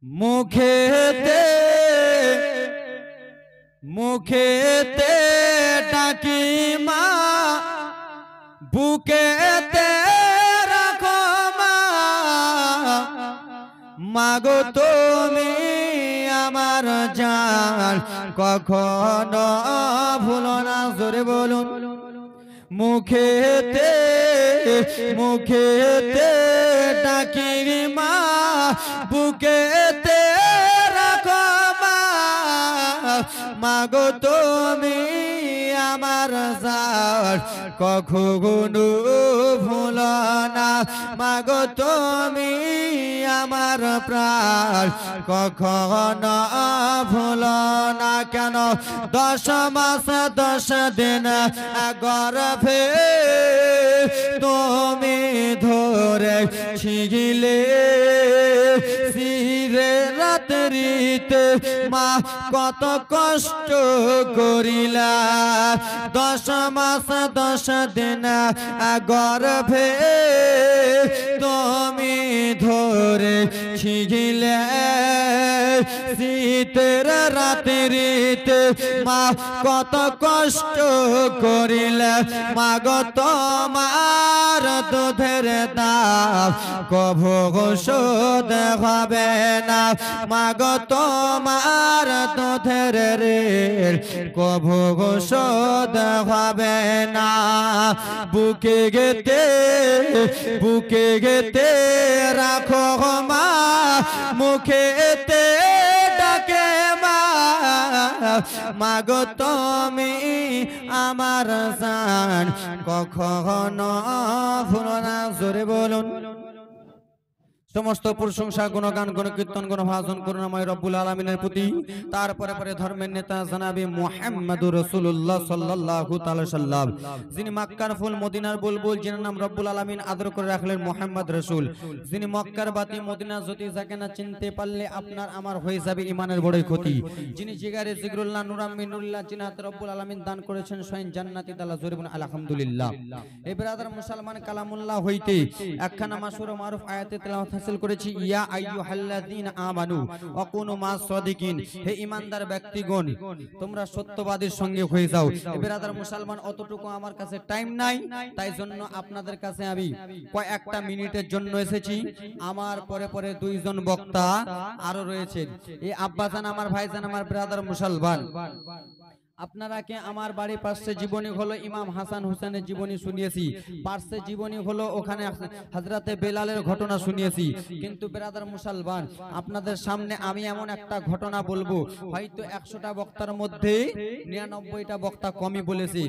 মুখেতে মুখেতে ডাকি মা, বুকেতে রাখো মা, মাগো তুমি আমার জান, কখনো ভুলো না। জোরে বলুন। মুখেতে মুখেতে ডাকি মা, বুকেতে রাখো মা, মাগো তুমি আমার জান, কখনো ভুলো না। মাগো তুমি আমার প্রাণ, কখনো ভুলো না। কেন 10 মাস 10 দিন গর্ভে তুমি ধরে ছিগিলে, সিরে রাত্রিতে মা কত কষ্ট করিলা। 10 মাস 10 দিন গর্ভে তুমি ধরে ছিগিলে, শীতের রাত্রিতে মা কত কষ্ট করিলে। মাগো তোমার দুধের দাম কভু শোধ হবে না। মাগো তোমার দুধের ঋণ কভু শোধ হবে না। বুকে গেতে রাখো মা, মুখেতে ডাকে মা, মাগো তুমি আমার জান, কখনো ভুলো না। জোরে বলুন। সমস্ত প্রশংসা গুণগান গুণকীর্তন গুণভাজন করুণাময় রব্বুল আলামিনের প্রতি। তারপরে পরে ধর্মের নেতা জনাবে মুহাম্মদুর রাসূলুল্লাহ সাল্লাল্লাহু তাআলা সাল্লাম, যিনি মক্কার ফুল মদিনার বুলবুল, যিনি নাম রব্বুল আলামিন আদর করে রাখলেন মুহাম্মদ রাসূল, যিনি মক্কার বাতি মদিনার জ্যোতি, যাকে না চিনতে পারলে আপনার আমার হয়ে যাবে ইমানের বড়ই ক্ষতি, যিনি জিগারে জিগরুল্লাহ নূরাম মিনুল্লাহ, যিনি হাতে রব্বুল আলামিন দান করেছেন স্বয়ং জান্নাতি তালা। জোরে বলুন আলহামদুলিল্লাহ। এই ব্রাদার মুসলমান কালামুল্লাহ হইতে একখানা মাশহুর ও মারুফ আয়াতে তেলাওয়াত করেছি, ইয়া আইয়ুহাল্লাযীনা আমানু ওয়া কুনু মাস সাদিকিন, হে ঈমানদার ব্যক্তিগণ তোমরা সত্যবাদীর সঙ্গে হয়ে যাও। ব্রাদার মুসলমান, অতটুকু আমার কাছে টাইম নাই, তাই জন্য আপনাদের কাছে আমি কয়েকটা মিনিটের জন্য এসেছি। আমার পরে পরে 2 জন বক্তা আরো রয়েছেন। এই আব্বাজান আমার ভাইজান আমার ব্রাদার মুসলমান, আপনারা কে আমার বাড়ির পাশে জীবনী হলো ইমাম হাসান হুসেনের জীবনী শুনিয়েছি, পাশে জীবনী হলো ওখানে হযরতে বেলালের ঘটনা শুনিয়েছি। কিন্তু ব্রাদার মুসলমান, আপনাদের সামনে আমি এমন একটা ঘটনা বলবো, হয়তো 100টা বক্তার মধ্যে 99টা বক্তা কমই বলেছি।